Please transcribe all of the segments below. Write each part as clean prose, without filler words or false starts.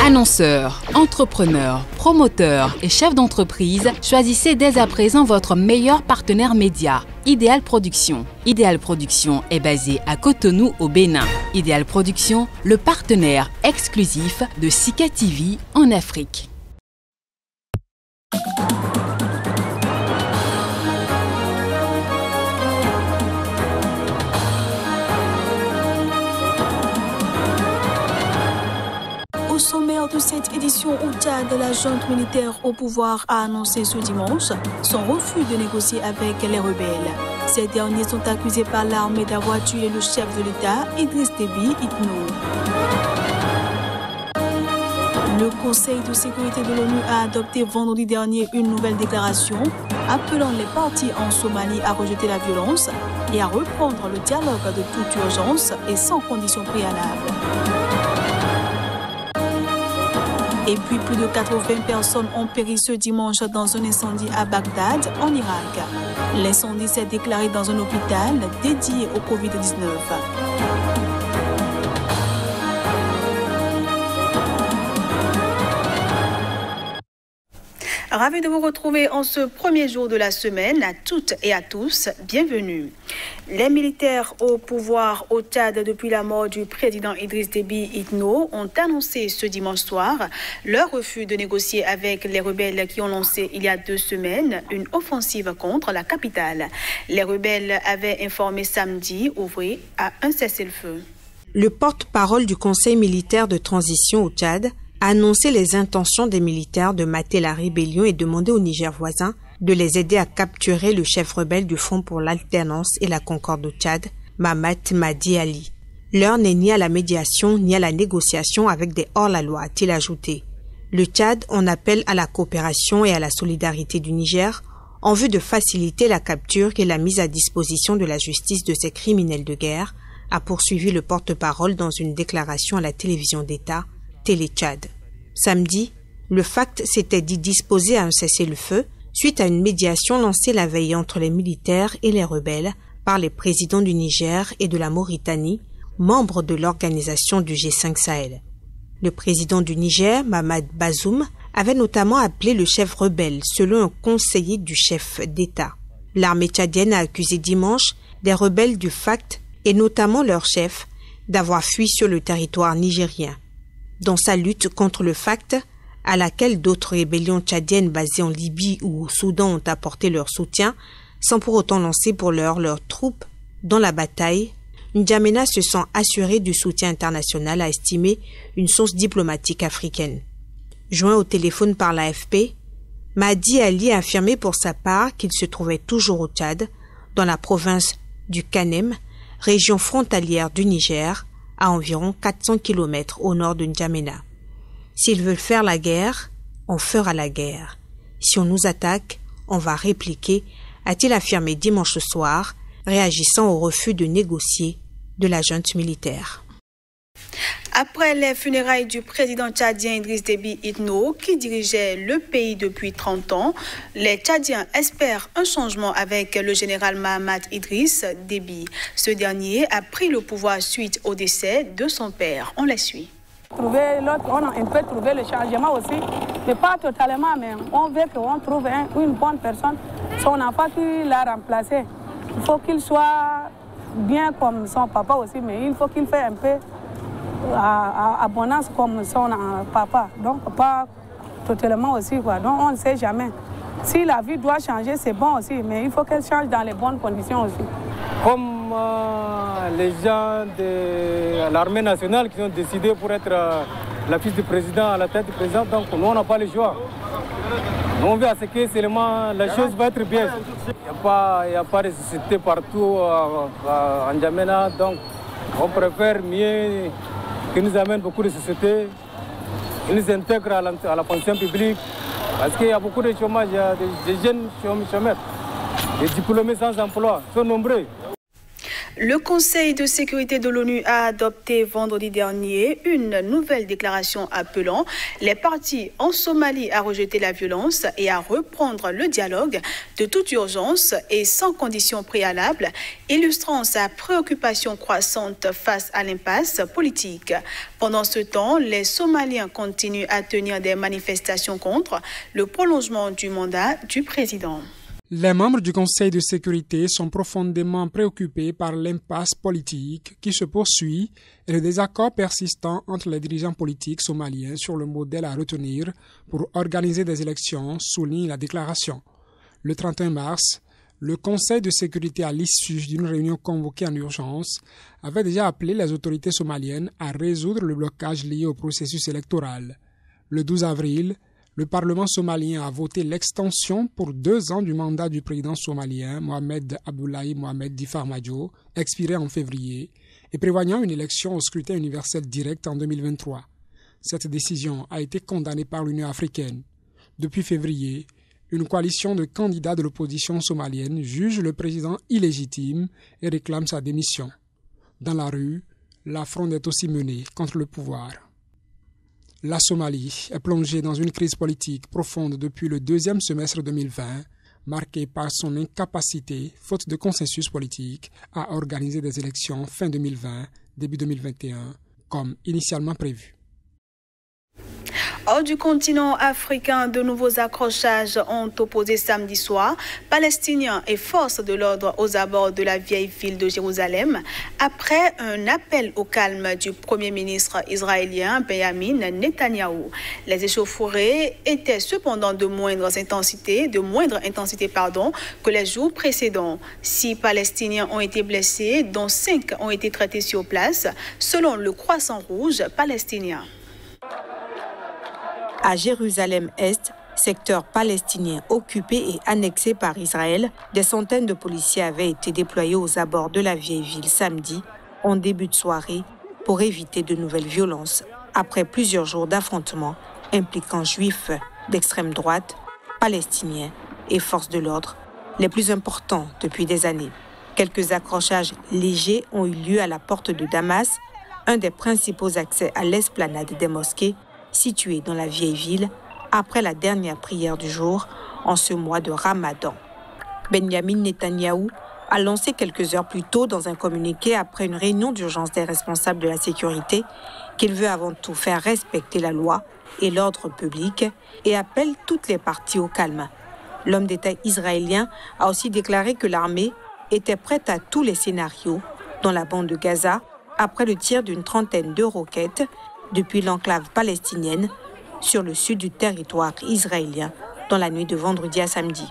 Annonceurs, entrepreneurs, promoteurs et chefs d'entreprise, choisissez dès à présent votre meilleur partenaire média, Ideal Production. Ideal Production est basé à Cotonou au Bénin. Ideal Production, le partenaire exclusif de Sika TV en Afrique. Au sommaire de cette édition au Tchad, la junte militaire au pouvoir a annoncé ce dimanche son refus de négocier avec les rebelles. Ces derniers sont accusés par l'armée d'avoir tué le chef de l'État, Idriss Déby Itno. Le Conseil de sécurité de l'ONU a adopté vendredi dernier une nouvelle déclaration appelant les partis en Somalie à rejeter la violence et à reprendre le dialogue de toute urgence et sans conditions préalables. Et puis, plus de 80 personnes ont péri ce dimanche dans un incendie à Bagdad, en Irak. L'incendie s'est déclaré dans un hôpital dédié au Covid-19. Ravi de vous retrouver en ce premier jour de la semaine. À toutes et à tous, bienvenue. Les militaires au pouvoir au Tchad depuis la mort du président Idriss Déby Itno ont annoncé ce dimanche soir leur refus de négocier avec les rebelles qui ont lancé il y a 2 semaines une offensive contre la capitale. Les rebelles avaient informé samedi ouvrir à un cessez-le-feu. Le porte-parole du Conseil militaire de transition au Tchad a annoncé les intentions des militaires de mater la rébellion et demandé au Niger voisin de les aider à capturer le chef rebelle du Front pour l'alternance et la concorde au Tchad, Mahamat Madi Ali. L'heure n'est ni à la médiation ni à la négociation avec des hors-la-loi, a-t-il ajouté. Le Tchad en appelle à la coopération et à la solidarité du Niger en vue de faciliter la capture et la mise à disposition de la justice de ces criminels de guerre, a poursuivi le porte-parole dans une déclaration à la télévision d'État, Télé Tchad. Samedi, le FACT s'était dit disposé à un cessez-le-feu suite à une médiation lancée la veille entre les militaires et les rebelles par les présidents du Niger et de la Mauritanie, membres de l'organisation du G5 Sahel. Le président du Niger, Mahamadou Bazoum, avait notamment appelé le chef rebelle selon un conseiller du chef d'État. L'armée tchadienne a accusé dimanche des rebelles du FACT et notamment leur chef d'avoir fui sur le territoire nigérien. Dans sa lutte contre le FACT, à laquelle d'autres rébellions tchadiennes basées en Libye ou au Soudan ont apporté leur soutien, sans pour autant lancer pour l'heure leurs troupes dans la bataille, N'Djamena se sent assuré du soutien international, a estimé une source diplomatique africaine. Joint au téléphone par l'AFP, Madi Ali a affirmé pour sa part qu'il se trouvait toujours au Tchad, dans la province du Kanem, région frontalière du Niger, à environ 400 km au nord de N'Djamena. S'ils veulent faire la guerre, on fera la guerre. Si on nous attaque, on va répliquer, a-t-il affirmé dimanche soir, réagissant au refus de négocier de la junte militaire. Après les funérailles du président tchadien Idriss Déby Itno, qui dirigeait le pays depuis 30 ans, les Tchadiens espèrent un changement avec le général Mahamat Idriss Déby. Ce dernier a pris le pouvoir suite au décès de son père. On la suit. On a un peu trouvé le changement aussi, mais pas totalement, mais on veut qu'on trouve une bonne personne. Son enfant qui l'a remplacé, il faut qu'il soit bien comme son papa aussi, mais il faut qu'il fasse un peu abondance comme son papa, donc pas totalement aussi, quoi. Donc on ne sait jamais. Si la vie doit changer, c'est bon aussi, mais il faut qu'elle change dans les bonnes conditions aussi. Comme les gens de l'armée nationale qui ont décidé pour être la fille du président à la tête du président, donc nous on n'a pas le choix. Nous on veut à ce que seulement la chose va être bien. Il n'y a pas de société partout en N'Djamena, donc on préfère mieux qu'ils nous amènent beaucoup de sociétés, qu'ils nous intègrent à la fonction publique, parce qu'il y a beaucoup de chômage, il y a des jeunes chômeurs, des diplômés sans emploi, sont nombreux. Le Conseil de sécurité de l'ONU a adopté vendredi dernier une nouvelle déclaration appelant les partis en Somalie à rejeter la violence et à reprendre le dialogue de toute urgence et sans conditions préalables, illustrant sa préoccupation croissante face à l'impasse politique. Pendant ce temps, les Somaliens continuent à tenir des manifestations contre le prolongement du mandat du président. Les membres du Conseil de sécurité sont profondément préoccupés par l'impasse politique qui se poursuit et le désaccord persistant entre les dirigeants politiques somaliens sur le modèle à retenir pour organiser des élections, souligne la déclaration. Le 31 mars, le Conseil de sécurité, à l'issue d'une réunion convoquée en urgence, avait déjà appelé les autorités somaliennes à résoudre le blocage lié au processus électoral. Le 12 avril, le Parlement somalien a voté l'extension pour 2 ans du mandat du président somalien Mohamed Abdullahi Mohamed Farmajo, expiré en février, et prévoyant une élection au scrutin universel direct en 2023. Cette décision a été condamnée par l'Union africaine. Depuis février, une coalition de candidats de l'opposition somalienne juge le président illégitime et réclame sa démission. Dans la rue, la fronde est aussi menée contre le pouvoir. La Somalie est plongée dans une crise politique profonde depuis le 2e semestre 2020, marquée par son incapacité, faute de consensus politique, à organiser des élections fin 2020, début 2021, comme initialement prévu. Hors du continent africain, de nouveaux accrochages ont opposé samedi soir Palestiniens et forces de l'ordre aux abords de la vieille ville de Jérusalem après un appel au calme du Premier ministre israélien Benjamin Netanyahou. Les échauffourées étaient cependant de moindre intensité que les jours précédents. 6 Palestiniens ont été blessés, dont 5 ont été traités sur place, selon le Croissant Rouge palestinien. À Jérusalem-Est, secteur palestinien occupé et annexé par Israël, des centaines de policiers avaient été déployés aux abords de la vieille ville samedi, en début de soirée, pour éviter de nouvelles violences, après plusieurs jours d'affrontements impliquant juifs d'extrême droite, palestiniens et forces de l'ordre, les plus importants depuis des années. Quelques accrochages légers ont eu lieu à la porte de Damas, un des principaux accès à l'esplanade des mosquées, située dans la vieille ville, après la dernière prière du jour en ce mois de Ramadan. Benjamin Netanyahou a lancé quelques heures plus tôt dans un communiqué après une réunion d'urgence des responsables de la sécurité qu'il veut avant tout faire respecter la loi et l'ordre public et appelle toutes les parties au calme. L'homme d'État israélien a aussi déclaré que l'armée était prête à tous les scénarios dans la bande de Gaza après le tir d'une trentaine de roquettes depuis l'enclave palestinienne sur le sud du territoire israélien dans la nuit de vendredi à samedi.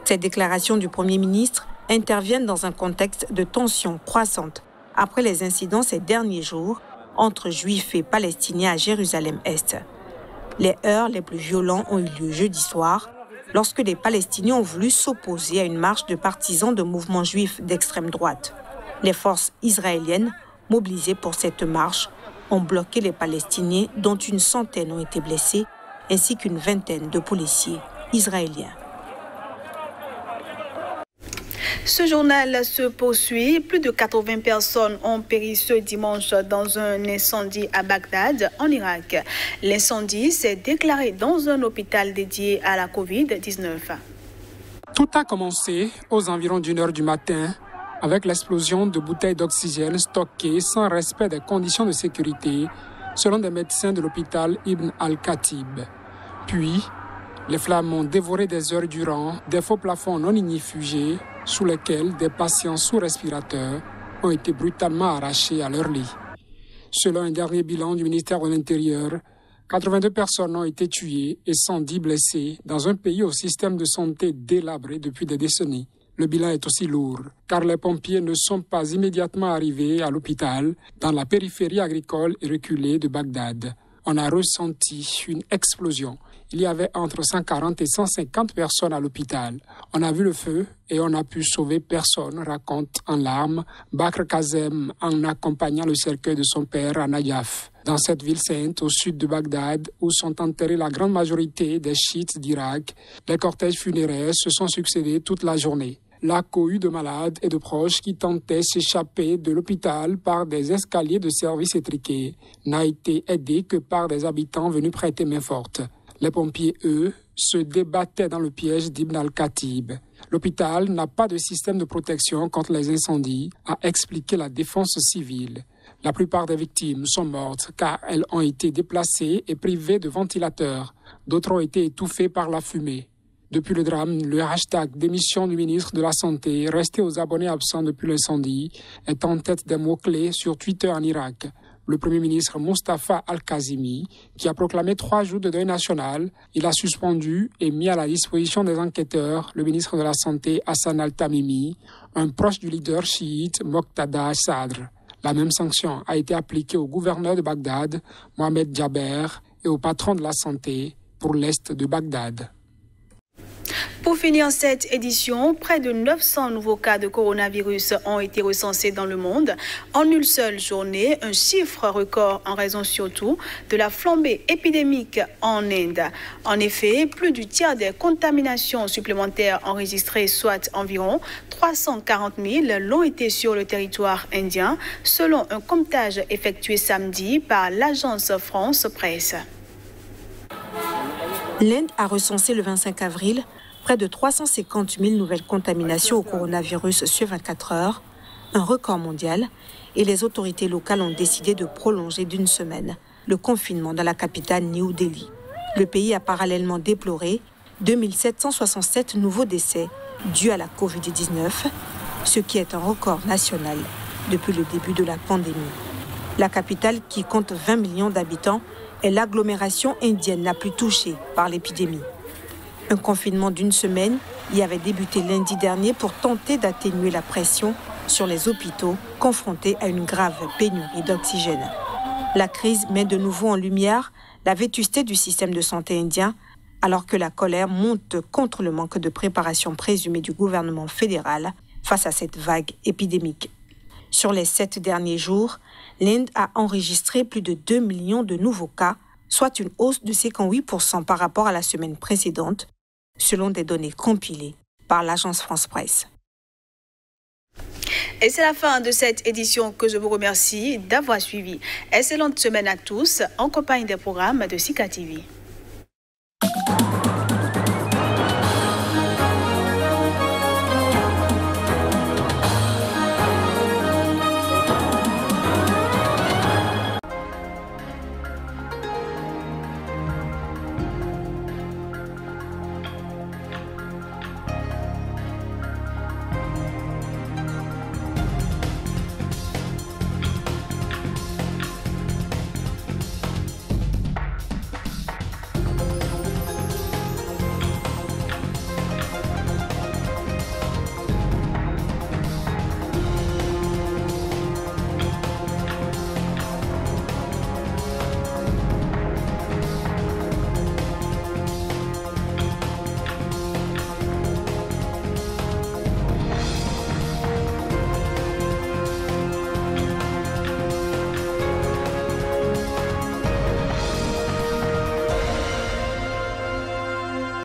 Cette déclaration du Premier ministre intervient dans un contexte de tensions croissantes après les incidents ces derniers jours entre Juifs et Palestiniens à Jérusalem-Est. Les heurts les plus violents ont eu lieu jeudi soir lorsque les Palestiniens ont voulu s'opposer à une marche de partisans de mouvements juifs d'extrême droite. Les forces israéliennes mobilisées pour cette marche ont bloqué les Palestiniens, dont une centaine ont été blessés, ainsi qu'une vingtaine de policiers israéliens. Ce journal se poursuit. Plus de 80 personnes ont péri ce dimanche dans un incendie à Bagdad, en Irak. L'incendie s'est déclaré dans un hôpital dédié à la Covid-19. Tout a commencé aux environs d'1h du matin, avec l'explosion de bouteilles d'oxygène stockées sans respect des conditions de sécurité, selon des médecins de l'hôpital Ibn al-Khatib. Puis, les flammes ont dévoré des heures durant des faux plafonds non ignifugés sous lesquels des patients sous respirateurs ont été brutalement arrachés à leur lit. Selon un dernier bilan du ministère de l'Intérieur, 82 personnes ont été tuées et 110 blessées dans un pays au système de santé délabré depuis des décennies. Le bilan est aussi lourd, car les pompiers ne sont pas immédiatement arrivés à l'hôpital, dans la périphérie agricole et reculée de Bagdad. On a ressenti une explosion. Il y avait entre 140 et 150 personnes à l'hôpital. On a vu le feu et on a pu sauver personne, raconte en larmes Bakr Kazem en accompagnant le cercueil de son père à Najaf. Dans cette ville sainte, au sud de Bagdad, où sont enterrés la grande majorité des chiites d'Irak, les cortèges funéraires se sont succédés toute la journée. La cohue de malades et de proches qui tentaient s'échapper de l'hôpital par des escaliers de service étriqués n'a été aidée que par des habitants venus prêter main forte. Les pompiers, eux, se débattaient dans le piège d'Ibn al-Khatib. L'hôpital n'a pas de système de protection contre les incendies, a expliqué la défense civile. La plupart des victimes sont mortes car elles ont été déplacées et privées de ventilateurs. D'autres ont été étouffées par la fumée. Depuis le drame, le hashtag démission du ministre de la Santé, resté aux abonnés absents depuis l'incendie, est en tête des mots-clés sur Twitter en Irak. Le Premier ministre Mustafa Al-Kazimi, qui a proclamé 3 jours de deuil national, il a suspendu et mis à la disposition des enquêteurs le ministre de la Santé Hassan Al-Tamimi, un proche du leader chiite Moqtada Sadr. La même sanction a été appliquée au gouverneur de Bagdad, Mohamed Jaber, et au patron de la santé pour l'est de Bagdad. Pour finir cette édition, près de 900 nouveaux cas de coronavirus ont été recensés dans le monde en une seule journée, un chiffre record en raison surtout de la flambée épidémique en Inde. En effet, plus du tiers des contaminations supplémentaires enregistrées, soit environ 340 000, l'ont été sur le territoire indien, selon un comptage effectué samedi par l'agence France Presse. L'Inde a recensé le 25 avril près de 350 000 nouvelles contaminations au coronavirus sur 24 heures, un record mondial, et les autorités locales ont décidé de prolonger d'1 semaine le confinement dans la capitale New Delhi. Le pays a parallèlement déploré 2767 nouveaux décès dus à la Covid-19, ce qui est un record national depuis le début de la pandémie. La capitale, qui compte 20 millions d'habitants, est l'agglomération indienne la plus touchée par l'épidémie. Un confinement d'1 semaine y avait débuté lundi dernier pour tenter d'atténuer la pression sur les hôpitaux confrontés à une grave pénurie d'oxygène. La crise met de nouveau en lumière la vétusté du système de santé indien, alors que la colère monte contre le manque de préparation présumée du gouvernement fédéral face à cette vague épidémique. Sur les 7 derniers jours, l'Inde a enregistré plus de 2 millions de nouveaux cas, soit une hausse de 58% par rapport à la semaine précédente, selon des données compilées par l'agence France Presse. Et c'est la fin de cette édition que je vous remercie d'avoir suivi. Excellente semaine à tous en compagnie des programmes de Sika TV.